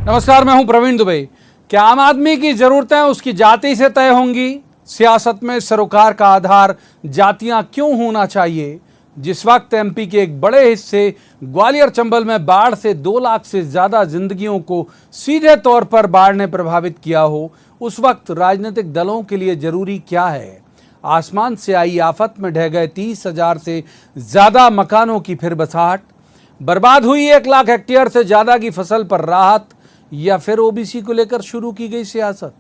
नमस्कार, मैं हूं प्रवीण दुबे। क्या आम आदमी की जरूरतें उसकी जाति से तय होंगी? सियासत में सरोकार का आधार जातियां क्यों होना चाहिए? जिस वक्त एमपी के एक बड़े हिस्से ग्वालियर चंबल में बाढ़ से 2 लाख से ज्यादा जिंदगियों को सीधे तौर पर बाढ़ ने प्रभावित किया हो, उस वक्त राजनीतिक दलों के लिए जरूरी क्या है? आसमान से आई आफत में ढह गए 30,000 से ज्यादा मकानों की फिर बसाहट, बर्बाद हुई 1 लाख हेक्टेयर से ज्यादा की फसल पर राहत, या फिर ओबीसी को लेकर शुरू की गई सियासत?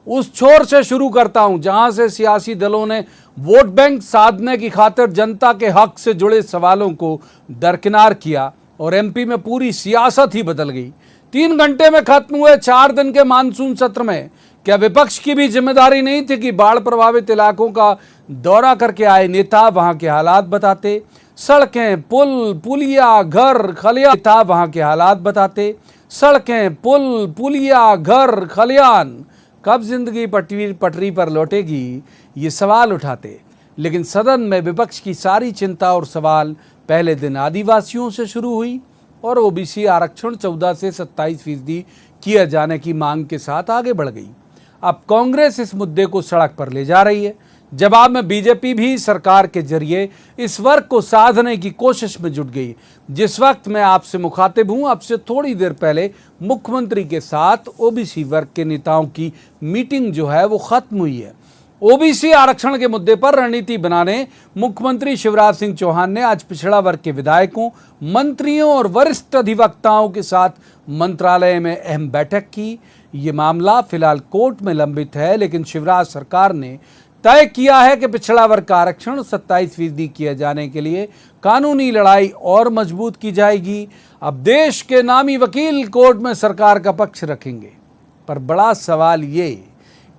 उस छोर से शुरू करता हूं जहां से सियासी दलों ने वोट बैंक साधने की खातिर जनता के हक से जुड़े सवालों को दरकिनार किया और एमपी में पूरी सियासत ही बदल गई। 3 घंटे में खत्म हुए 4 दिन के मानसून सत्र में क्या विपक्ष की भी जिम्मेदारी नहीं थी कि बाढ़ प्रभावित इलाकों का दौरा करके आए नेता वहां के हालात बताते? सड़कें, पुल, पुलिया, घर, खलियान, नेता वहां के हालात बताते। सड़कें, पुल, पुलिया, घर, खलियान, कब जिंदगी पटरी पर लौटेगी, ये सवाल उठाते। लेकिन सदन में विपक्ष की सारी चिंता और सवाल पहले दिन आदिवासियों से शुरू हुई और ओबीसी आरक्षण 14 से 27% किए जाने की मांग के साथ आगे बढ़ गई। अब कांग्रेस इस मुद्दे को सड़क पर ले जा रही है। जवाब में बीजेपी भी सरकार के जरिए इस वर्ग को साधने की कोशिश में जुट गई। जिस वक्त मैं आपसे मुखातिब हूं, अब से थोड़ी देर पहले मुख्यमंत्री के साथ ओबीसी वर्ग के नेताओं की मीटिंग जो है वो खत्म हुई है। ओबीसी आरक्षण के मुद्दे पर रणनीति बनाने मुख्यमंत्री शिवराज सिंह चौहान ने आज पिछड़ा वर्ग के विधायकों, मंत्रियों और वरिष्ठ अधिवक्ताओं के साथ मंत्रालय में अहम बैठक की। ये मामला फिलहाल कोर्ट में लंबित है, लेकिन शिवराज सरकार ने तय किया है कि पिछड़ा वर्ग का आरक्षण 27% किए जाने के लिए कानूनी लड़ाई और मजबूत की जाएगी। अब देश के नामी वकील कोर्ट में सरकार का पक्ष रखेंगे। पर बड़ा सवाल ये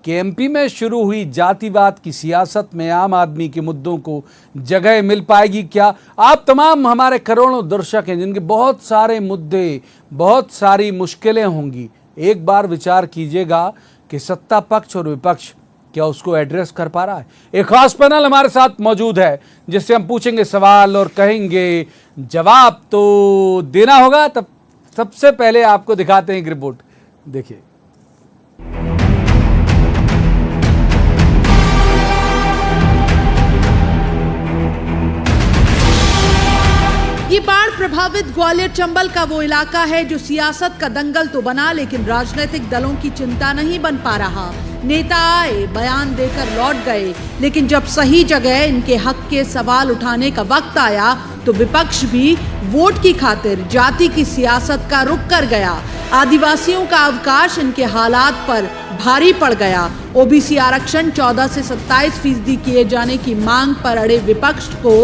कि एमपी में शुरू हुई जातिवाद की सियासत में आम आदमी के मुद्दों को जगह मिल पाएगी क्या? आप तमाम हमारे करोड़ों दर्शक हैं जिनके बहुत सारे मुद्दे, बहुत सारी मुश्किलें होंगी। एक बार विचार कीजिएगा कि सत्ता पक्ष और विपक्ष क्या उसको एड्रेस कर पा रहा है? एक खास पैनल हमारे साथ मौजूद है जिससे हम पूछेंगे सवाल और कहेंगे जवाब तो देना होगा। तब सबसे पहले आपको दिखाते हैं एक रिपोर्ट, देखिए। ये बाढ़ प्रभावित ग्वालियर चंबल का वो इलाका है जो सियासत का दंगल तो बना, लेकिन राजनीतिक दलों की चिंता नहीं बन पा रहा। नेता आए, बयान देकर लौट गए, लेकिन जब सही जगह इनके हक के सवाल उठाने का वक्त आया तो विपक्ष भी वोट की खातिर जाति की सियासत का रुख कर गया। आदिवासियों का अवकाश इनके हालात पर भारी पड़ गया। ओबीसी आरक्षण 14 से 27% किए जाने की मांग पर अड़े विपक्ष को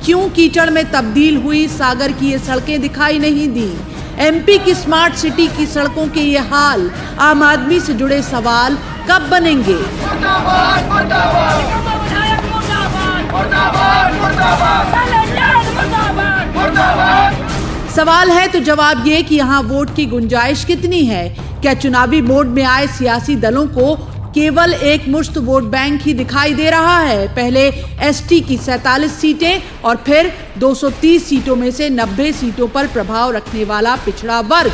क्यों कीचड़ में तब्दील हुई सागर की ये सड़कें दिखाई नहीं दी? एमपी की स्मार्ट सिटी की सड़कों के ये हाल, आम आदमी से जुड़े सवाल कब बनेंगे? सवाल है तो जवाब ये कि यहाँ वोट की गुंजाइश कितनी है? क्या चुनावी मोड में आए सियासी दलों को केवल एक मुश्त वोट बैंक ही दिखाई दे रहा है? पहले एसटी की 47 सीटें और फिर 230 सीटों में से 90 सीटों पर प्रभाव रखने वाला पिछड़ा वर्ग।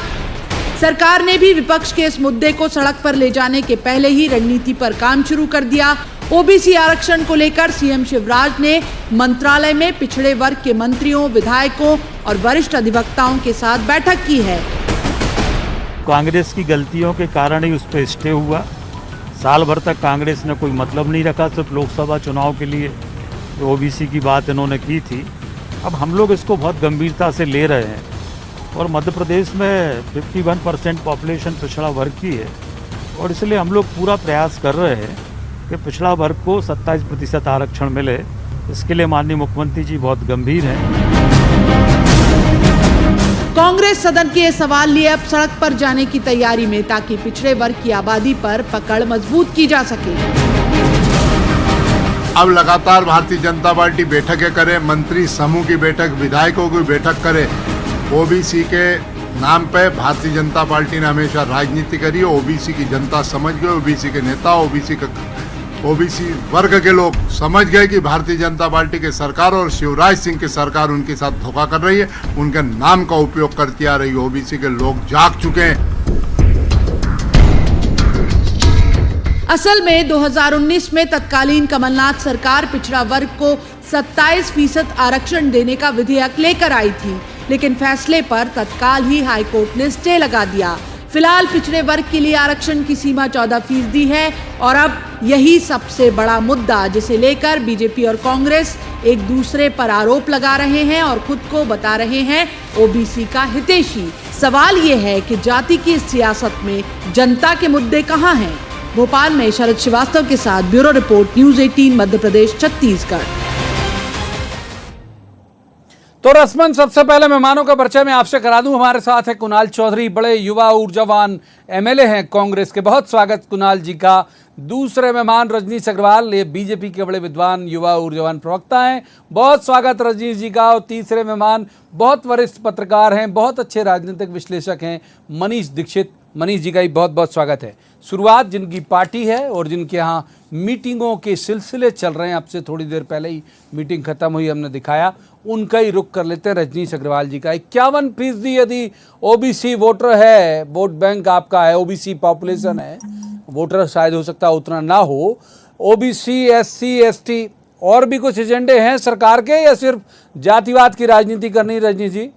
सरकार ने भी विपक्ष के इस मुद्दे को सड़क पर ले जाने के पहले ही रणनीति पर काम शुरू कर दिया। ओबीसी आरक्षण को लेकर सीएम शिवराज ने मंत्रालय में पिछड़े वर्ग के मंत्रियों, विधायकों और वरिष्ठ अधिवक्ताओं के साथ बैठक की है। कांग्रेस की गलतियों के कारण ही उस पर स्टे हुआ। साल भर तक कांग्रेस ने कोई मतलब नहीं रखा, सिर्फ लोकसभा चुनाव के लिए जो ओबीसी की बात इन्होंने की थी। अब हम लोग इसको बहुत गंभीरता से ले रहे हैं और मध्य प्रदेश में 51% पॉपुलेशन पिछड़ा वर्ग की है और इसलिए हम लोग पूरा प्रयास कर रहे हैं कि पिछड़ा वर्ग को 27% आरक्षण मिले। इसके लिए माननीय मुख्यमंत्री जी बहुत गंभीर हैं। कांग्रेस सदन के सवाल लिए अब सड़क पर जाने की तैयारी में, ताकि पिछड़े वर्ग की आबादी पर पकड़ मजबूत की जा सके। अब लगातार भारतीय जनता पार्टी बैठकें करे, मंत्री समूह की बैठक, विधायकों की बैठक करे। ओबीसी के नाम पे भारतीय जनता पार्टी ने हमेशा राजनीति करी है। ओबीसी की जनता समझ गई, ओबीसी के नेता, ओबीसी वर्ग के लोग समझ गए कि भारतीय जनता पार्टी की सरकार और शिवराज सिंह की सरकार उनके साथ धोखा कर रही है, उनके नाम का उपयोग करती आ रही है। ओबीसी के लोग जाग चुके हैं। असल में 2019 में तत्कालीन कमलनाथ सरकार पिछड़ा वर्ग को 27% आरक्षण देने का विधेयक लेकर आई थी, लेकिन फैसले पर तत्काल ही हाईकोर्ट ने स्टे लगा दिया। फिलहाल पिछड़े वर्ग के लिए आरक्षण की सीमा 14% है और अब यही सबसे बड़ा मुद्दा, जिसे लेकर बीजेपी और कांग्रेस एक दूसरे पर आरोप लगा रहे हैं और खुद को बता रहे हैं ओबीसी का हितैषी। सवाल ये है कि जाति की इस सियासत में जनता के मुद्दे कहां हैं? भोपाल में शरद श्रीवास्तव के साथ bureau report, news 18 Madhya Pradesh Chhattisgarh. तो रस्मन सबसे पहले मेहमानों का परिचय मैं आपसे करा दूं। हमारे साथ है कुणाल चौधरी, बड़े युवा ऊर्जावान एमएलए हैं कांग्रेस के। बहुत स्वागत कुणाल जी का। दूसरे मेहमान रजनीश अग्रवाल, ये बीजेपी के बड़े विद्वान युवा ऊर्जावान प्रवक्ता हैं। बहुत स्वागत रजनीश जी का। और तीसरे मेहमान बहुत वरिष्ठ पत्रकार हैं, बहुत अच्छे राजनीतिक विश्लेषक हैं, मनीष दीक्षित। मनीष जी का भी बहुत बहुत स्वागत है। शुरुआत जिनकी पार्टी है और जिनके यहाँ मीटिंगों के सिलसिले चल रहे हैं, अब से थोड़ी देर पहले ही मीटिंग खत्म हुई, हमने दिखाया, उनका ही रुख कर लेते हैं। रजनीश अग्रवाल जी का 51% यदि ओबीसी वोटर है, वोट बैंक आपका है, ओबीसी पॉपुलेशन है, वोटर शायद हो सकता है उतना ना हो, ओबीसी, एससी, एसटी और भी कुछ एजेंडे हैं सरकार के, या सिर्फ जातिवाद की राजनीति करनी? रजनीश जी,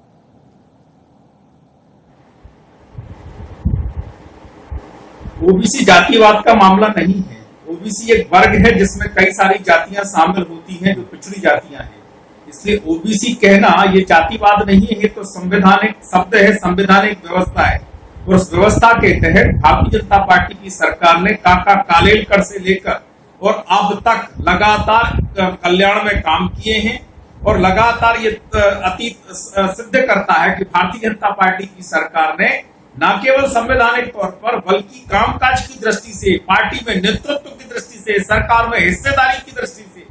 ओबीसी जातिवाद का मामला नहीं है। ओबीसी एक वर्ग है जिसमें कई सारी जातियां शामिल होती हैं जो पिछड़ी जातियां हैं। इसलिए ओबीसी कहना ये जातिवाद नहीं है, ये तो संवैधानिक शब्द है, संवैधानिक व्यवस्था है। और उस व्यवस्था के तहत भारतीय जनता पार्टी की सरकार ने काका कालेलकर से लेकर और अब तक लगातार कल्याण में काम किए हैं। और लगातार ये अतीत सिद्ध करता है कि भारतीय जनता पार्टी की सरकार ने न केवल संवैधानिक तौर पर बल्कि कामकाज की दृष्टि से, पार्टी में नेतृत्व की दृष्टि से, सरकार में हिस्सेदारी की दृष्टि से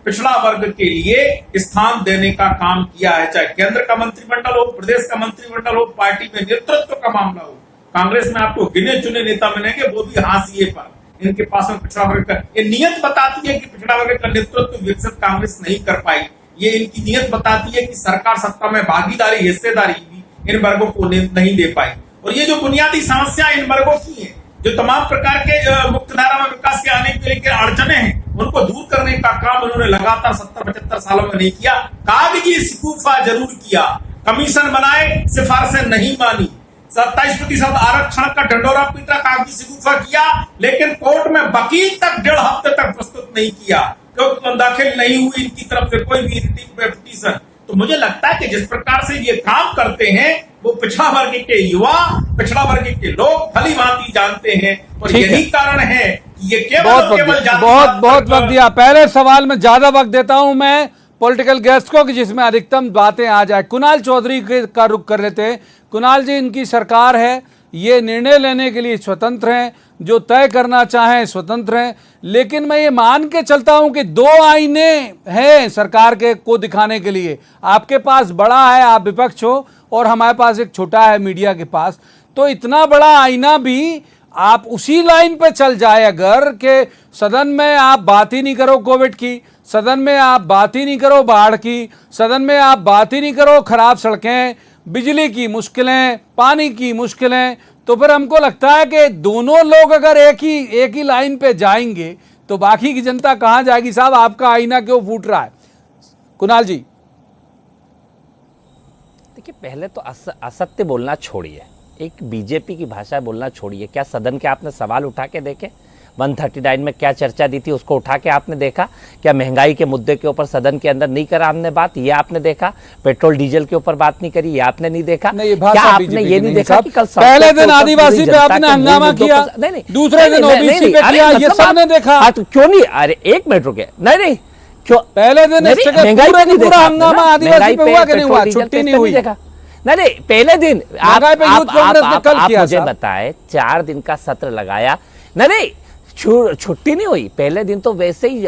पिछड़ा वर्ग के लिए स्थान देने का काम किया है। चाहे केंद्र का मंत्रिमंडल हो, प्रदेश का मंत्रिमंडल हो, पार्टी में नेतृत्व का मामला हो। कांग्रेस में आपको गिने चुने नेता मिलेंगे, वो भी हाशिए पर। इनके पास में पिछड़ा वर्ग का ये नियत बताती है कि पिछड़ा वर्ग का नेतृत्व विकसित कांग्रेस नहीं कर पाई। ये इनकी नियत बताती है कि सरकार सत्ता में भागीदारी, हिस्सेदारी भी इन वर्गों को नहीं दे पाई। और ये जो बुनियादी समस्या इन वर्गों की है, जो तमाम प्रकार के मुख्य धारा में विकास के आने के लिए अड़चने हैं, उनको दूर करने का काम उन्होंने लगातार 70-75 सालों में नहीं किया। कागजी शिकूफा जरूर किया, कमीशन बनाए, सिफारिशें नहीं मानी, 27% आरक्षण का ढंढोरा पीटा, कागजी शिकूफा किया, लेकिन कोर्ट में वकील तक 1.5 हफ्ते तक प्रस्तुत नहीं किया क्योंकि दाखिल नहीं हुई इनकी तरफ से कोई भी पिटीशन। तो मुझे लगता है कि जिस प्रकार से ये काम करते हैं वो पिछड़ा वर्ग के युवा, पिछड़ा वर्ग के लोग भली भांति जानते हैं। और यही कारण है कि ये केवल बहुत वक्त दिया। पहले सवाल में ज्यादा वक्त देता हूं मैं पॉलिटिकल गेस्ट को कि जिसमें अधिकतम बातें आ जाए। कुणाल चौधरी का रुख कर लेते हैं। कुणाल जी, इनकी सरकार है, ये निर्णय लेने के लिए स्वतंत्र हैं, जो तय करना चाहें स्वतंत्र हैं, लेकिन मैं ये मान के चलता हूं कि 2 आईने हैं सरकार के को दिखाने के लिए। आपके पास बड़ा है, आप विपक्ष हो, और हमारे पास एक छोटा है मीडिया के पास। तो इतना बड़ा आईना भी आप उसी लाइन पे चल जाए अगर कि सदन में आप बात ही नहीं करो कोविड की, सदन में आप बात ही नहीं करो बाढ़ की, सदन में आप बात ही नहीं करो खराब सड़कें, बिजली की मुश्किलें, पानी की मुश्किलें, तो फिर हमको लगता है कि दोनों लोग अगर एक ही लाइन पे जाएंगे तो बाकी की जनता कहां जाएगी? साहब, आपका आईना क्यों फूट रहा है? कुणाल जी, देखिए, पहले तो असत्य बोलना छोड़िए, एक बीजेपी की भाषा बोलना छोड़िए। क्या सदन के आपने सवाल उठा के देखे? 139 में क्या चर्चा दी थी उसको उठा के आपने देखा? क्या महंगाई के मुद्दे के ऊपर सदन के अंदर नहीं करा हमने बात, ये आपने देखा? पेट्रोल डीजल के ऊपर बात नहीं करी, ये आपने नहीं देखा? क्या आपने ये नहीं देखा कि कल पहले दिन आदिवासी पे आपने हंगामा किया, दूसरे दिन ओबीसी पे किया, ये सबने देखा। क्यों नहीं? अरे 1 मिनट रुके, नहीं क्यों? पहले दिन महंगाई पे नहीं देखा, हंगामा आदिवासी पे हुआ कि नहीं हुआ? छुट्टी नहीं हुई? नहीं, पहले दिन आप मुझे बताए 4 दिन का सत्र लगाया, नहीं छुट्टी नहीं हुई। पहले दिन तो वैसे ही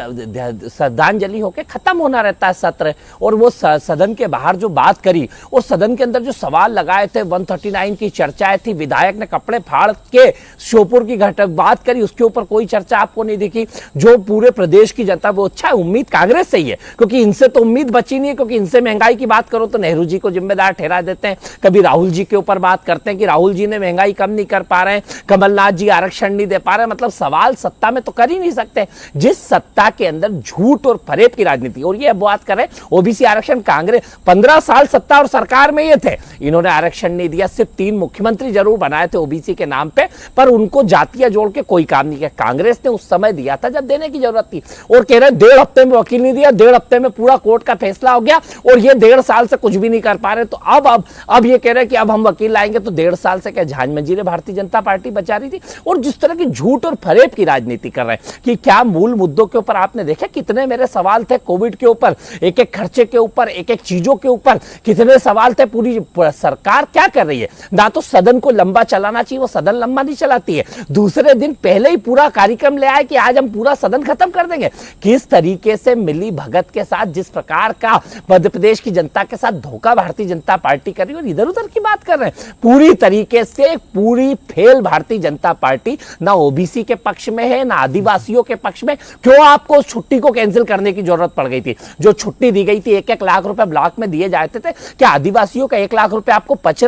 श्रद्धांजलि होके खत्म होना रहता है सत्र। और वो सदन के बाहर जो बात करी और सदन के अंदर जो सवाल लगाए थे, 139 की चर्चाएं थी, विधायक ने कपड़े फाड़ के श्योपुर की बात करी, उसके ऊपर कोई चर्चा आपको नहीं दिखी। जो पूरे प्रदेश की जनता, वो अच्छा है, उम्मीद कांग्रेस से ही है, क्योंकि इनसे तो उम्मीद बची नहीं है, क्योंकि इनसे महंगाई की बात करो तो नेहरू जी को जिम्मेदार ठहरा देते हैं, कभी राहुल जी के ऊपर बात करते हैं कि राहुल जी ने महंगाई कम नहीं कर पा रहे हैं, कमलनाथ जी आरक्षण नहीं दे पा रहे। मतलब सवाल सत्ता में तो कर ही नहीं सकते, जिस सत्ता के अंदर झूठ और फरेब की राजनीति। और ये बात कर रहे हैं ओबीसी आरक्षण, कांग्रेस 15 साल सत्ता और सरकार में ये थे, इन्होंने आरक्षण नहीं दिया। सिर्फ 3 मुख्यमंत्री जरूर बनाए थे ओबीसी के नाम पे, पर उनको जातियां जोड़ के कोई काम नहीं किया। कांग्रेस ने उस समय दिया था जब देने की जरूरत थी, और कह रहे 1.5 हफ्ते में वकील नहीं दिया, 1.5 हफ्ते में पूरा कोर्ट का फैसला हो गया, और ये 1.5 साल से कुछ भी नहीं कर पा रहे। तो अब ये कह रहे हैं कि अब हम वकील लाएंगे, तो 1.5 साल से क्या झांझ मंजीरे भारतीय जनता पार्टी बचा रही थी। और जिस तरह की झूठ और फरेब की राजनीति कर रहे हैं कि क्या मूल मुद्दों के ऊपर आपने देखा कितने मेरे सवाल थे, कोविड के ऊपर, एक एक खर्चे के ऊपर, एक एक चीजों के ऊपर कितने सवाल थे। पूरी सरकार क्या कर रही है, ना तो सदन को लंबा चलाना चाहिए, वो सदन लंबा नहीं चलाती है, दूसरे दिन पहले ही पूरा कार्यक्रम ले आए कि आज हम पूरा सदन खत्म कर देंगे। किस तरीके से मिली भगत के साथ, जिस प्रकार का मध्य प्रदेश की जनता के साथ धोखा भारतीय जनता पार्टी कर रही है, और इधर उधर की बात कर रहे हैं। पूरी तरीके से पूरी फेल भारतीय जनता पार्टी, ना ओबीसी के पक्ष में है, ना आदिवासियों के पक्ष में। क्यों आपको उस छुट्टी को कैंसिल करने की जरूरत पड़ गई थी? जो छुट्टी दी गई थी, 1-1 लाख रुपए ब्लॉक में दिए जाते थे, क्या आदिवासियों का 1 लाख रुपए आपको पच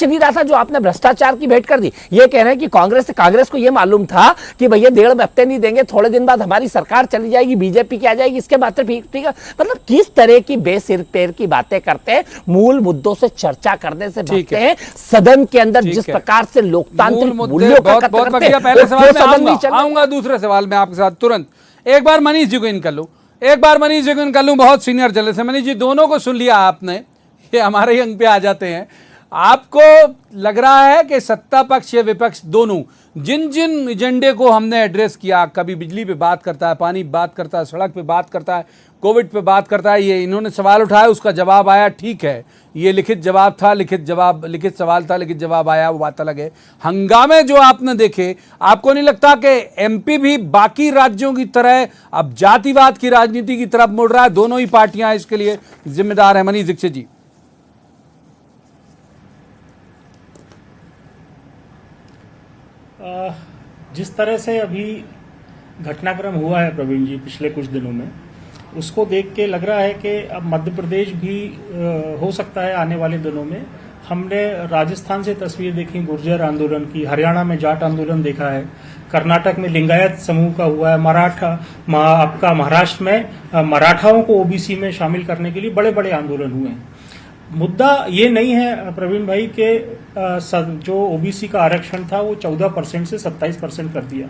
नहीं रहा था, जो आपने भ्रष्टाचार की भेंट कर दी? ये कह रहे हैं कि कांग्रेस को यह मालूम था कि भैया 1.5 हफ्ते नहीं देंगे, थोड़े दिन बाद हमारी सरकार चली जाएगी, बीजेपी की आ जाएगी, इसके बाद ठीक है। मतलब किस तरह की बेसिर पैर की बातें करते हैं, मूल मुद्दों से चर्चा करने से भागते हैं। सदन के अंदर जिस प्रकार से लोकतांत्रिक मूल्यों का कत्ल करते हैं, पहले सवाल में सदन आऊंगा दूसरे सवाल में आपके साथ तुरंत। एक बार मनीष जी को इन कर लूं, बहुत सीनियर जर्नलिस्ट है। मनीष जी, दोनों को सुन लिया आपने, ये हमारे ही अंक पे आ जाते हैं। आपको लग रहा है कि सत्ता पक्ष या विपक्ष दोनों जिन जिन एजेंडे को हमने एड्रेस किया, कभी बिजली पे बात करता है, पानी पे बात करता है, सड़क पे बात करता है, कोविड पे बात करता है, ये इन्होंने सवाल उठाया, उसका जवाब आया, ठीक है, ये लिखित जवाब था, लिखित सवाल था, लिखित जवाब आया, वो बात अलग है। हंगामे जो आपने देखे, आपको नहीं लगता कि एमपी भी बाकी राज्यों की तरह अब जातिवाद की राजनीति की तरफ मुड़ रहा है? दोनों ही पार्टियां इसके लिए जिम्मेदार है। मनीष दीक्षित जी। जिस तरह से अभी घटनाक्रम हुआ है प्रवीण जी पिछले कुछ दिनों में, उसको देख के लग रहा है कि अब मध्य प्रदेश भी हो सकता है आने वाले दिनों में। हमने राजस्थान से तस्वीर देखी गुर्जर आंदोलन की, हरियाणा में जाट आंदोलन देखा है, कर्नाटक में लिंगायत समूह का हुआ है, आपका महाराष्ट्र में मराठाओं को ओबीसी में शामिल करने के लिए बड़े बड़े आंदोलन हुए हैं। मुद्दा ये नहीं है प्रवीण भाई के जो ओबीसी का आरक्षण था वो 14% से 27% कर दिया।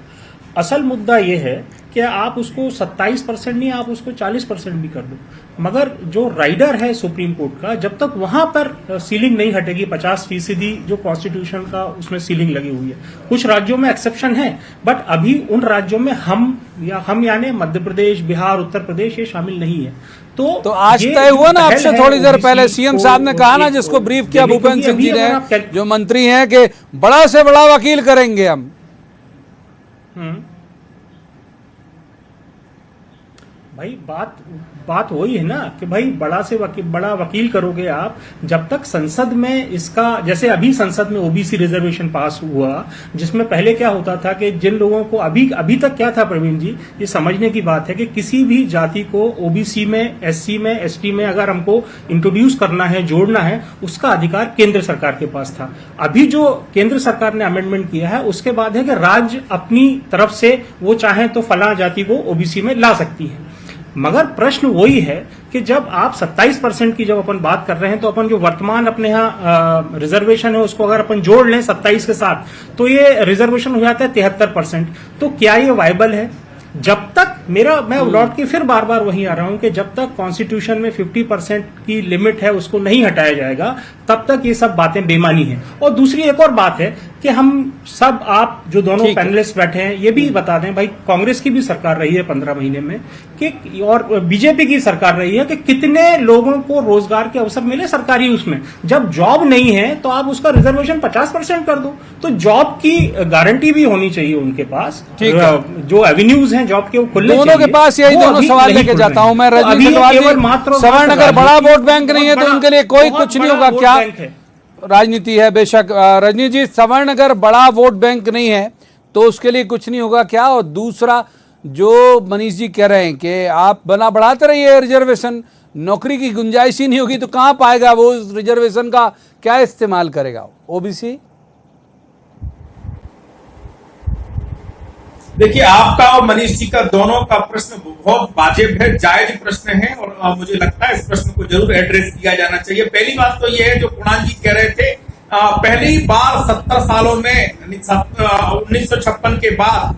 असल मुद्दा ये है कि आप उसको 27% नहीं, आप उसको 40% भी कर दो, मगर जो राइडर है सुप्रीम कोर्ट का, जब तक वहां पर सीलिंग नहीं हटेगी 50% जो कॉन्स्टिट्यूशन का उसमें सीलिंग लगी हुई है। कुछ राज्यों में एक्सेप्शन है, बट अभी उन राज्यों में हम यानी मध्य प्रदेश, बिहार, उत्तर प्रदेश ये शामिल नहीं है। तो आज तय हुआ ना, आपसे थोड़ी देर पहले सीएम साहब ने कहा ना, जिसको ब्रीफ किया भूपेंद्र सिंह जी ने, जो मंत्री हैं, कि बड़ा से बड़ा वकील करेंगे हम। भाई बात वही है ना कि भाई बड़ा वकील करोगे आप, जब तक संसद में इसका, जैसे अभी संसद में ओबीसी रिजर्वेशन पास हुआ, जिसमें पहले क्या होता था कि जिन लोगों को अभी तक क्या था प्रवीण जी, ये समझने की बात है कि किसी भी जाति को ओबीसी में, एससी में, एसटी में अगर हमको इंट्रोड्यूस करना है, जोड़ना है, उसका अधिकार केंद्र सरकार के पास था। अभी जो केंद्र सरकार ने अमेंडमेंट किया है, उसके बाद है कि राज्य अपनी तरफ से वो चाहे तो फला जाति को ओबीसी में ला सकती है। मगर प्रश्न वही है कि जब आप 27% की जब अपन बात कर रहे हैं, तो अपन जो वर्तमान अपने यहाँ रिजर्वेशन है उसको अगर अपन जोड़ लें 27 के साथ, तो ये रिजर्वेशन हो जाता है 73%। तो क्या ये वायबल है? जब तक मैं लौट के फिर बार बार वहीं आ रहा हूं कि जब तक कॉन्स्टिट्यूशन में 50% की लिमिट है उसको नहीं हटाया जाएगा, तब तक ये सब बातें बेमानी है। और दूसरी एक और बात है कि हम सब, आप जो दोनों पैनलिस्ट बैठे हैं, ये भी बता दें भाई, कांग्रेस की भी सरकार रही है 15 महीने में कि, और बीजेपी की सरकार रही है कि कितने लोगों को रोजगार के अवसर मिले सरकारी उसमें। जब जॉब नहीं है तो आप उसका रिजर्वेशन 50% कर दो। तो जॉब की गारंटी भी होनी चाहिए उनके पास, जो एवेन्यूज हैं जॉब के वो खुले दोनों के पास। यही दोनों सवाल लेके जाता हूं मैं। रजनी सवर्ण अगर बड़ा वोट बैंक नहीं है तो उनके लिए कोई कुछ नहीं होगा क्या? राजनीति है बेशक रजनी जी, सवर्ण अगर बड़ा वोट बैंक नहीं है तो उसके लिए कुछ नहीं होगा क्या? और दूसरा जो मनीष जी कह रहे हैं कि आप बढ़ाते रहिए रिजर्वेशन, नौकरी की गुंजाइश ही नहीं होगी तो कहां पाएगा वो रिजर्वेशन का, क्या इस्तेमाल करेगा ओबीसी? देखिए, आपका और मनीष जी का दोनों का प्रश्न बहुत वाजिब है, जायज प्रश्न है और मुझे लगता है इस प्रश्न को जरूर एड्रेस किया जाना चाहिए। पहली बात तो यह है जो कुणाल जी कह रहे थे, पहली बार 70 सालों में 1956 के बाद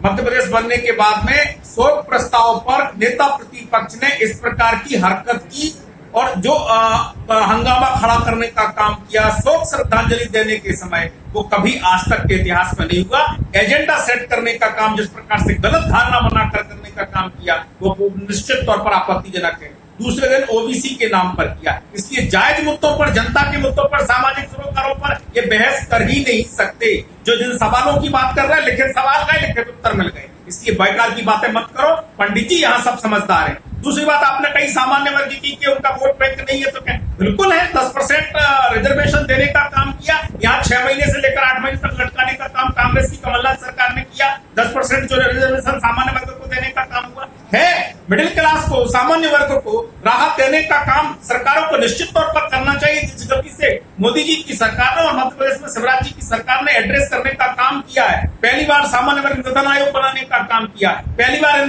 मध्य प्रदेश बनने के बाद में शोक प्रस्ताव पर नेता प्रतिपक्ष ने इस प्रकार की हरकत की और जो हंगामा खड़ा करने का काम किया, शोक श्रद्धांजलि देने के समय, वो कभी आज तक के इतिहास में नहीं हुआ। एजेंडा सेट करने का काम, जिस प्रकार से गलत धारणा बनाकर करने का काम किया, वो निश्चित तौर पर आपत्तिजनक है। दूसरे दिन ओबीसी के नाम पर किया, इसलिए जायज मुद्दों पर, जनता के मुद्दों पर, सामाजिक सरोकारों पर ये बहस कर ही नहीं सकते। जो जिन सवालों की बात कर रहे हैं, लिखित सवाल गए, लिखित उत्तर मिल गए, इसलिए बैकार की बातें मत करो। पंडित जी यहाँ सब समझदार हैं। दूसरी बात, आपने कई सामान्य वर्ग की कि उनका वोट बैंक नहीं है, तो क्या बिल्कुल है। 10% रिजर्वेशन देने का काम किया, यहाँ 6 महीने से लेकर 8 महीने तक लटकाने का काम कांग्रेस की कमलनाथ सरकार ने किया। 10% जो रिजर्वेशन सामान्य वर्ग को देने का काम हुआ है, मिडिल क्लास को, सामान्य वर्ग को राहत देने का काम सरकारों को निश्चित तौर पर करना चाहिए। जिस गति से मोदी जी की सरकार ने और मध्य प्रदेश में शिवराज जी की सरकार ने एड्रेस करने का काम किया है। पहली बार सामान्य वर्ग निधन आयोग बनाने का काम किया, पहली बार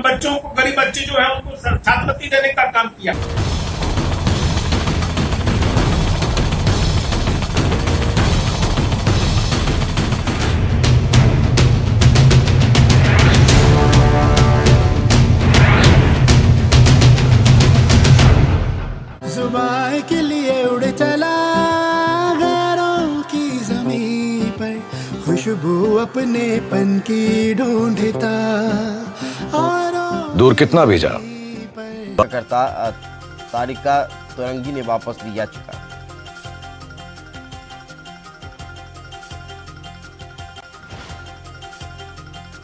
बच्चों को, गरीब बच्चे जो है उनको छात्रवृत्ति देने का काम किया। जुबान के लिए उड़ चला गैरों की ज़मीं पर, खुशबू अपने पन की ढूंढता और दूर कितना भेजा? करता तारिका तुरंगी ने वापस ली याचिका।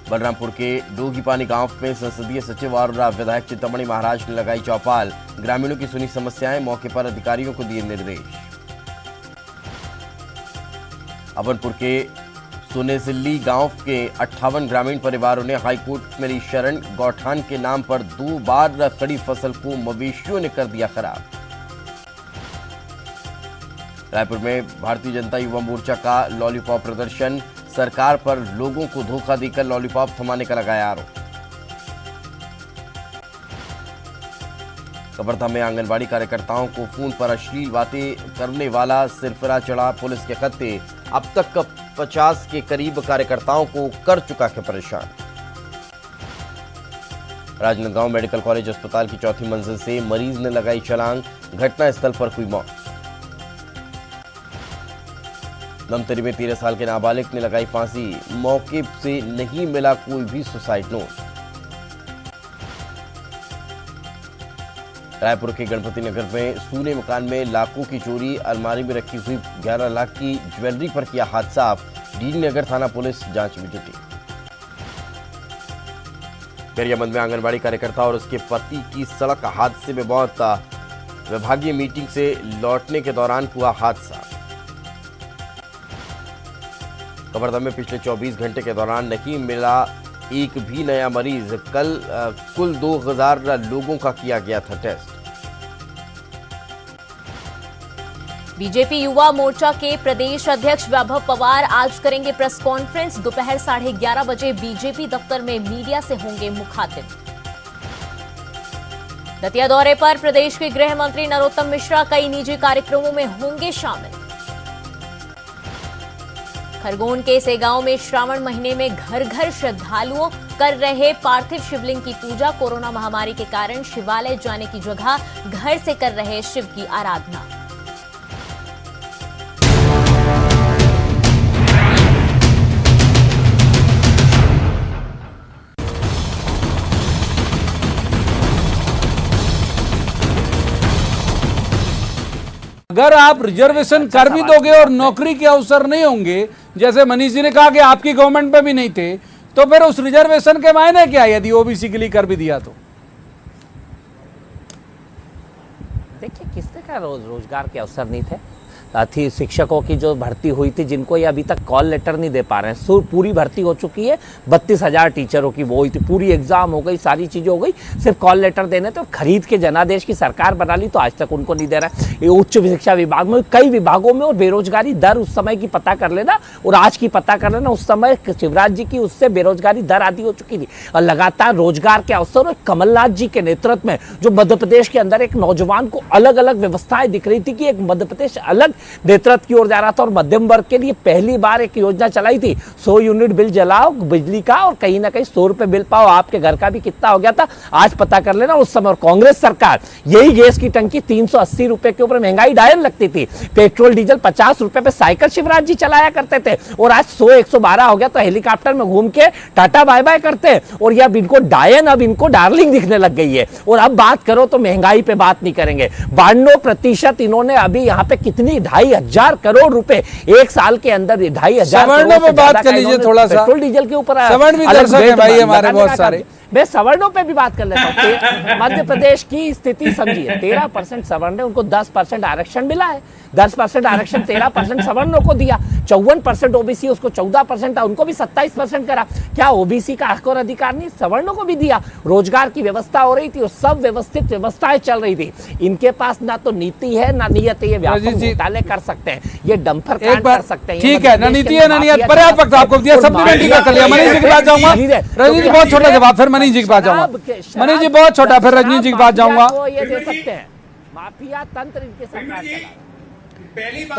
बलरामपुर के डोगीपानी गांव में संसदीय सचिव और विधायक चिंतामणि महाराज ने लगाई चौपाल, ग्रामीणों की सुनी समस्याएं, मौके पर अधिकारियों को दिए निर्देश। अभनपुर के सुनेसिल्ली गांव के 58 ग्रामीण परिवारों ने हाईकोर्ट में ली शरण, गौठान के नाम पर 2 बार खड़ी फसल को मवेशियों ने कर दिया खराब। रायपुर में भारतीय जनता युवा मोर्चा का लॉलीपॉप प्रदर्शन, सरकार पर लोगों को धोखा देकर लॉलीपॉप थमाने का लगाया आरोप। कबरधा में आंगनबाड़ी कार्यकर्ताओं को फोन पर अश्लील बातें करने वाला सिरफिरा चढ़ा, पुलिस के खत्ते, अब तक 50 के करीब कार्यकर्ताओं को कर चुका है परेशान। राजनांदगांव मेडिकल कॉलेज अस्पताल की 4थी मंजिल से मरीज ने लगाई छलांग, घटनास्थल पर हुई मौत। धमतरी में 13 साल के नाबालिग ने लगाई फांसी, मौके से नहीं मिला कोई भी सुसाइड नोट। रायपुर के गणपति नगर में सूने मकान में लाखों की चोरी, अलमारी में रखी हुई 11 लाख की ज्वेलरी पर किया हाथ साफ, डीडी नगर थाना पुलिस जांच में जुटी। गरियाबंद में आंगनबाड़ी कार्यकर्ता और उसके पति की सड़क हादसे में मौत, विभागीय मीटिंग से लौटने के दौरान हुआ हादसा। कबरधा में पिछले 24 घंटे के दौरान नहीं मिला एक भी नया मरीज, कल कुल 2000 लोगों का किया गया था टेस्ट। बीजेपी युवा मोर्चा के प्रदेश अध्यक्ष वैभव पवार आज करेंगे प्रेस कॉन्फ्रेंस, दोपहर 11:30 बजे बीजेपी दफ्तर में मीडिया से होंगे मुखातिब। दतिया दौरे पर प्रदेश के गृह मंत्री नरोत्तम मिश्रा कई निजी कार्यक्रमों में होंगे शामिल। खरगोन के सेगांव में श्रावण महीने में घर घर श्रद्धालुओं कर रहे पार्थिव शिवलिंग की पूजा, कोरोना महामारी के कारण शिवालय जाने की जगह घर से कर रहे शिव की आराधना। अगर आप रिजर्वेशन कर भी दोगे और नौकरी के अवसर नहीं होंगे, जैसे मनीष जी ने कहा कि आपकी गवर्नमेंट में भी नहीं थे, तो फिर उस रिजर्वेशन के मायने क्या यदि ओबीसी के लिए कर भी दिया तो? देखिए, किसने कहा रोजगार के अवसर नहीं थे? थी शिक्षकों की जो भर्ती हुई थी, जिनको ये अभी तक कॉल लेटर नहीं दे पा रहे हैं। पूरी भर्ती हो चुकी है, 32,000 टीचरों की वो हुई थी, पूरी एग्जाम हो गई, सारी चीज़ें हो गई, सिर्फ कॉल लेटर देने। तो खरीद के जनादेश की सरकार बना ली, तो आज तक उनको नहीं दे रहा है। ये उच्च शिक्षा विभाग में, कई विभागों में, और बेरोजगारी दर उस समय की पता कर लेना और आज की पता कर लेना। उस समय शिवराज जी की उससे बेरोजगारी दर आधी हो चुकी थी और लगातार रोजगार के अवसर। और कमलनाथ जी के नेतृत्व में जो मध्य प्रदेश के अंदर एक नौजवान को अलग अलग व्यवस्थाएं दिख रही थी कि एक मध्य प्रदेश अलग नेतृत्व की ओर जा रहा था, और मध्यम वर्ग के लिए पहली बार एक योजना चलाई थी, 100 यूनिट बिल जलाओ बिजली का, और कहीं ना कहीं 100 रुपए बिल पाओ। आपके घर का भी कितना हो गया था आज पता कर लेना उस समय। और कांग्रेस सरकार यही गैस की टंकी 380 रुपए के ऊपर महंगाई डायन लगती थी, पेट्रोल डीजल 50 रुपए पे साइकिल शिवराज जी चलाया करते थे, और आज 100-112 हो गया तो हेलीकॉप्टर में घूम के टाटा बाय बाय करते हैं। और ये अब इनको डायन, अब इनको डार्लिंग दिखने लग गई है। और अब बात करो तो महंगाई पे बात नहीं करेंगे। 92% इन्होंने अभी यहाँ पे कितनी 2,500 करोड़ रुपए एक साल के अंदर, 2,500 सवर्णों पे बात कर लीजिए थोड़ा सा, पेट्रोल डीजल के ऊपर। सवर्ण भी दर्शक है भाई हमारे बहुत सारे, मैं सवर्णों पे भी बात कर लेता हूँ। मध्य प्रदेश की स्थिति समझिए, 13% सवर्ण है, उनको 10% आरक्षण मिला है, 10% आरक्षण 13% सवर्णों को दिया, 54% ओबीसी, उसको 14% था, उनको भी 27% करा। क्या ओबीसी का हक और अधिकार नहीं सवर्णों को भी दिया? रोजगार की व्यवस्था हो रही थी और सब व्यवस्थित व्यवस्थाएं चल रही थी। इनके पास ना तो नीति है ना नियत है। ये व्यापक घोटाले कर सकते हैं, ये डम्फर कांड कर सकते हैं। ठीक है, ना नीति है ना नियत, पर्याप्त वक्त आपको दिया, सप्लीमेंट्री का कर लिया। मनीष जी के पास जाऊंगा, रजनीश जी बहुत छोटा जवाब, फिर मनीष जी के पास जाऊंगा। मनीष जी बहुत छोटा, फिर रजनीश जी के पास जाऊंगा। ये दे सकते हैं, माफिया तंत्र इनके सरकार चला।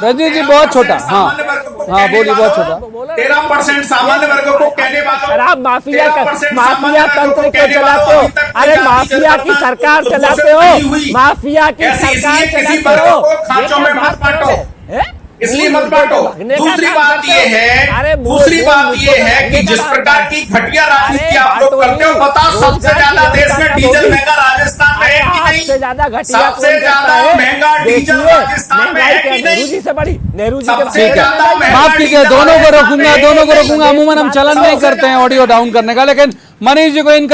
रजनीश जी बहुत छोटा, हाँ हाँ बोलिए, बहुत छोटा। 13% सामान्य वर्ग को कहने वालों, शराब माफिया तंत्र को चलाते हो। अरे माफिया की सरकार चलाते हो, माफिया की सरकार चलाते हो, खांचों में मत बांटो, इसलिए मत बांटो। दूसरी बात ये है कि जिस प्रकार की घटिया राजनीति आप लोग करते हो, बताओ सबसे ज्यादा देश में डीजल महंगा राजस्थान में है कि नहीं? सबसे ज्यादा महंगा डीजल राजस्थान में है कि नहीं? नेहरू जी से बड़ी, नेहरू जी सबसे ज्यादा माफ कीजिए, दोनों को रोकूंगा। अमूमन हम चलन नहीं करते हैं ऑडियो डाउन करने का, लेकिन मनीष जी को इन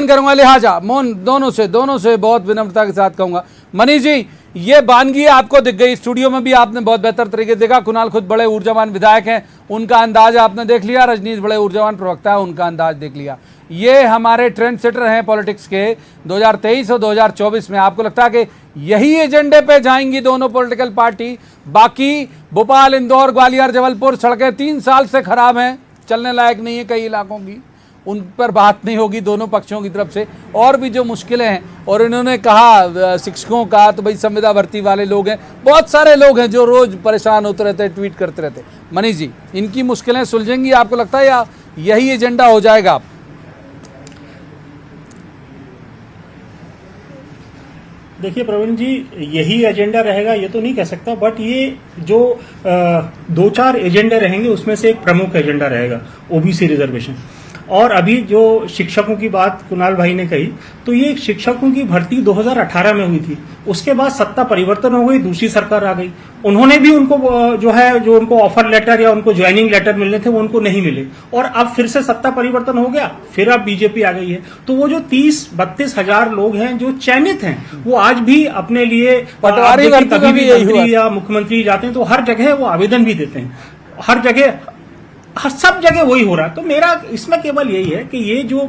करूंगा, लिहाजा मोहन दोनों से बहुत विनम्रता के साथ कहूंगा। मनीष जी, ये बानगी आपको दिख गई, स्टूडियो में भी आपने बहुत बेहतर तरीके से देखा। कुणाल खुद बड़े ऊर्जावान विधायक हैं, उनका अंदाज आपने देख लिया। रजनीश बड़े ऊर्जावान प्रवक्ता है, उनका अंदाज देख लिया। ये हमारे ट्रेंड सेटर हैं पॉलिटिक्स के 2023 और 2024 में। आपको लगता है कि यही एजेंडे पे जाएंगी दोनों पॉलिटिकल पार्टी? बाकी भोपाल, इंदौर, ग्वालियर, जबलपुर सड़कें 3 साल से खराब हैं, चलने लायक नहीं है कई इलाकों की, उन पर बात नहीं होगी दोनों पक्षों की तरफ से। और भी जो मुश्किलें हैं, और इन्होंने कहा शिक्षकों का, तो भाई संविदा भर्ती वाले लोग हैं, बहुत सारे लोग हैं जो रोज परेशान होते रहते हैं, ट्वीट करते रहते हैं। मनीष जी, इनकी मुश्किलें सुलझेंगी आपको लगता है, या यही एजेंडा हो जाएगा? देखिए प्रवीण जी, यही एजेंडा रहेगा ये तो नहीं कह सकता, बट ये जो 2-4 एजेंडे रहेंगे उसमें से एक प्रमुख एजेंडा रहेगा ओबीसी रिजर्वेशन। और अभी जो शिक्षकों की बात कुणाल भाई ने कही, तो ये शिक्षकों की भर्ती 2018 में हुई थी, उसके बाद सत्ता परिवर्तन हो गई, दूसरी सरकार आ गई, उन्होंने भी उनको जो उनको ऑफर लेटर या उनको ज्वाइनिंग लेटर मिलने थे वो उनको नहीं मिले, और अब फिर से सत्ता परिवर्तन हो गया, फिर अब बीजेपी आ गई है। तो वो जो 30-32 हजार लोग हैं जो चयनित हैं, वो आज भी अपने लिए कभी भी मंत्री या मुख्यमंत्री जाते हैं तो हर जगह वो आवेदन भी देते हैं, हर सब जगह वही हो रहा है। तो मेरा इसमें केवल यही है कि ये जो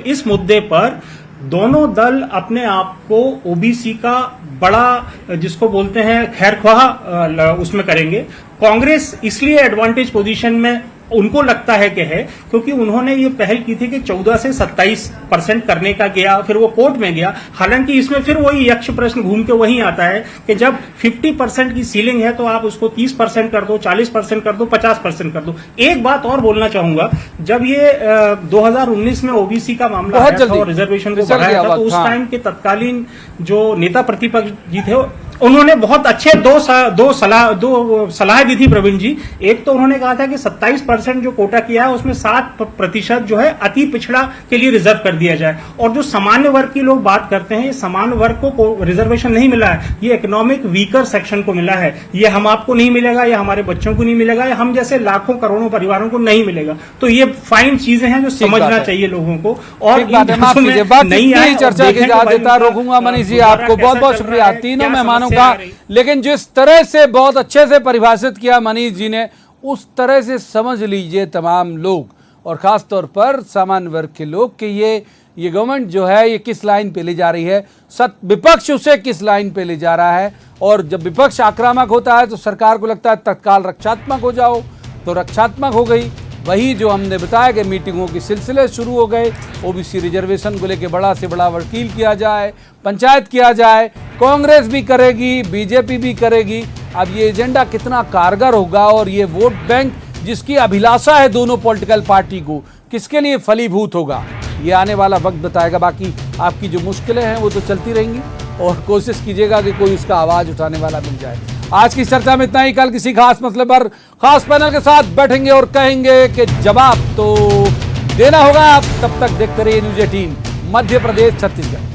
इस मुद्दे पर दोनों दल अपने आप को ओबीसी का बड़ा, जिसको बोलते हैं खैरख्वाह, उसमें करेंगे। कांग्रेस इसलिए एडवांटेज पोजीशन में उनको लगता है कि है क्योंकि उन्होंने ये पहल की थी कि 14 से 27% करने का गया, फिर वो कोर्ट में गया। हालांकि इसमें फिर वही यक्ष प्रश्न घूम के वही आता है कि जब 50% की सीलिंग है तो आप उसको 30% कर दो, 40% कर दो, 50% कर दो। एक बात और बोलना चाहूंगा, जब ये 2019 में ओबीसी का मामला आया था और रिजर्वेशन को बढ़ाया था, तो उस टाइम के तत्कालीन जो नेता प्रतिपक्ष जी थे उन्होंने बहुत अच्छे दो सलाह दी थी प्रवीण जी। एक तो उन्होंने कहा था कि 27% जो कोटा किया है उसमें 7% जो है अति पिछड़ा के लिए रिजर्व कर दिया जाए, और जो सामान्य वर्ग की लोग बात करते हैं, ये सामान्य वर्ग को रिजर्वेशन नहीं मिला है, ये इकोनॉमिक वीकर सेक्शन को मिला है। ये हम आपको नहीं मिलेगा, या हमारे बच्चों को नहीं मिलेगा, या हम जैसे लाखों करोड़ों परिवारों को नहीं मिलेगा। तो ये फाइन चीजें हैं जो समझना चाहिए लोगों को। और नई चर्चा की इजाजत देता रोकूंगा। मनीष जी, आपको बहुत बहुत शुक्रिया। तीनों मेहमानों मुसलमानों से का, आ रही। लेकिन जिस तरह से बहुत अच्छे से परिभाषित किया मनीष जी ने, उस तरह से समझ लीजिए तमाम लोग और ख़ास तौर पर सामान्य वर्ग के लोग कि ये गवर्नमेंट जो है ये किस लाइन पे ले जा रही है, विपक्ष उसे किस लाइन पे ले जा रहा है। और जब विपक्ष आक्रामक होता है तो सरकार को लगता है तत्काल रक्षात्मक हो जाओ, तो रक्षात्मक हो गई। वही जो हमने बताया कि मीटिंगों के सिलसिले शुरू हो गए, ओबीसी रिजर्वेशन को लेकर बड़ा से बड़ा वकील किया जाए, पंचायत किया जाए, कांग्रेस भी करेगी, बीजेपी भी करेगी। अब ये एजेंडा कितना कारगर होगा और ये वोट बैंक जिसकी अभिलाषा है दोनों पॉलिटिकल पार्टी को, किसके लिए फलीभूत होगा, ये आने वाला वक्त बताएगा। बाकी आपकी जो मुश्किलें हैं वो तो चलती रहेंगी और कोशिश कीजिएगा कि कोई उसका आवाज़ उठाने वाला मिल जाए। आज की चर्चा में इतना ही। कल किसी खास मसले पर खास पैनल के साथ बैठेंगे और कहेंगे कि जवाब तो देना होगा। आप तब तक देखते रहिए न्यूज़ 18 मध्य प्रदेश छत्तीसगढ़।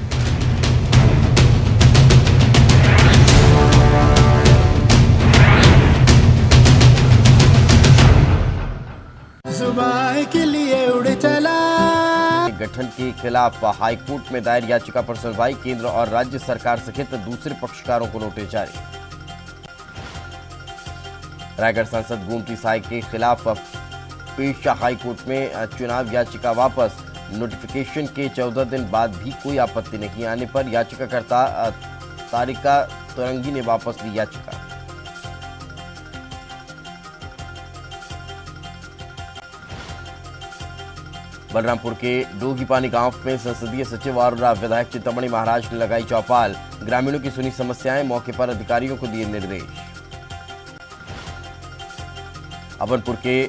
सुबह के लिए उड़ चला गठन के खिलाफ हाईकोर्ट में दायर याचिका पर सुनवाई, केंद्र और राज्य सरकार सहित दूसरे पक्षकारों को नोटिस जारी। रायगढ़ सांसद गोमती साय के खिलाफ पेश हाईकोर्ट में चुनाव याचिका वापस, नोटिफिकेशन के 14 दिन बाद भी कोई आपत्ति नहीं आने पर याचिकाकर्ता तारिका तुरंगी ने वापस ली याचिका। बलरामपुर के डोगीपानी गांव में संसदीय सचिव और विधायक चिंतामणि महाराज ने लगाई चौपाल, ग्रामीणों की सुनी समस्याएं, मौके पर अधिकारियों को दिए निर्देश। अभनपुर के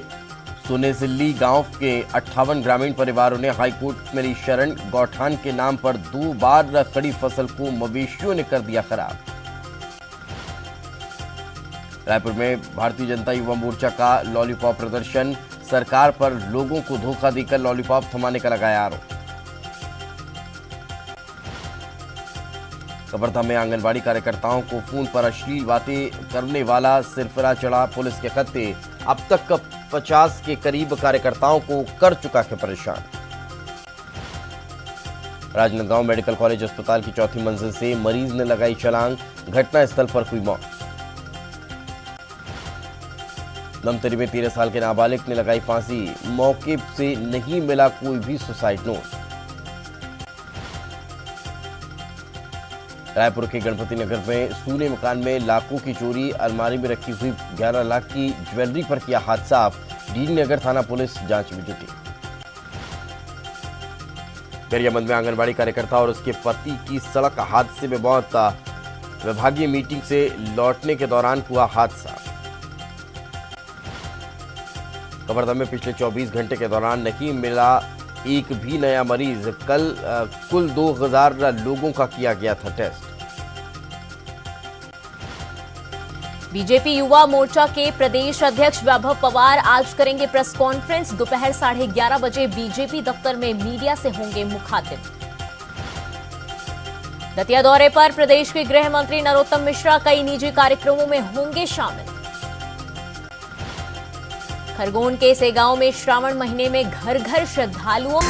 सुनेसिल्ली गांव के 58 ग्रामीण परिवारों ने हाईकोर्ट में ली शरण, गौठान के नाम पर 2 बार खड़ी फसल को मवेशियों ने कर दिया खराब। रायपुर में भारतीय जनता युवा मोर्चा का लॉलीपॉप प्रदर्शन, सरकार पर लोगों को धोखा देकर लॉलीपॉप थमाने का लगाया आरोप। कवर्धा में आंगनबाड़ी कार्यकर्ताओं को फोन पर अश्लील बातें करने वाला सिरफिरा चढ़ा, पुलिस के खत्ते। अब तक 50 के करीब कार्यकर्ताओं को कर चुका है परेशान। राजनांदगांव मेडिकल कॉलेज अस्पताल की 4थी मंजिल से मरीज ने लगाई छलांग, घटना स्थल पर हुई मौत। लमतरी में 13 साल के नाबालिग ने लगाई फांसी, मौके से नहीं मिला कोई भी सुसाइड नोट। रायपुर के गणपति नगर में सूने मकान में लाखों की चोरी, अलमारी में रखी हुई 11 लाख की ज्वेलरी पर किया हाथ साफ, डीडी नगर थाना पुलिस जांच में जुटी। गरियाबंद में आंगनबाड़ी कार्यकर्ता और उसके पति की सड़क हादसे में मौत, विभागीय मीटिंग से लौटने के दौरान हुआ हादसा। कवर्धा में पिछले 24 घंटे के दौरान नहीं मिला एक भी नया मरीज, कल कुल 2000 लोगों का किया गया था टेस्ट। बीजेपी युवा मोर्चा के प्रदेश अध्यक्ष वैभव पवार आज करेंगे प्रेस कॉन्फ्रेंस, दोपहर 11:30 बजे बीजेपी दफ्तर में मीडिया से होंगे मुखातिब। दतिया दौरे पर प्रदेश के गृह मंत्री नरोत्तम मिश्रा कई निजी कार्यक्रमों में होंगे शामिल। खरगोन के सेगांव में श्रावण महीने में घर घर श्रद्धालुओं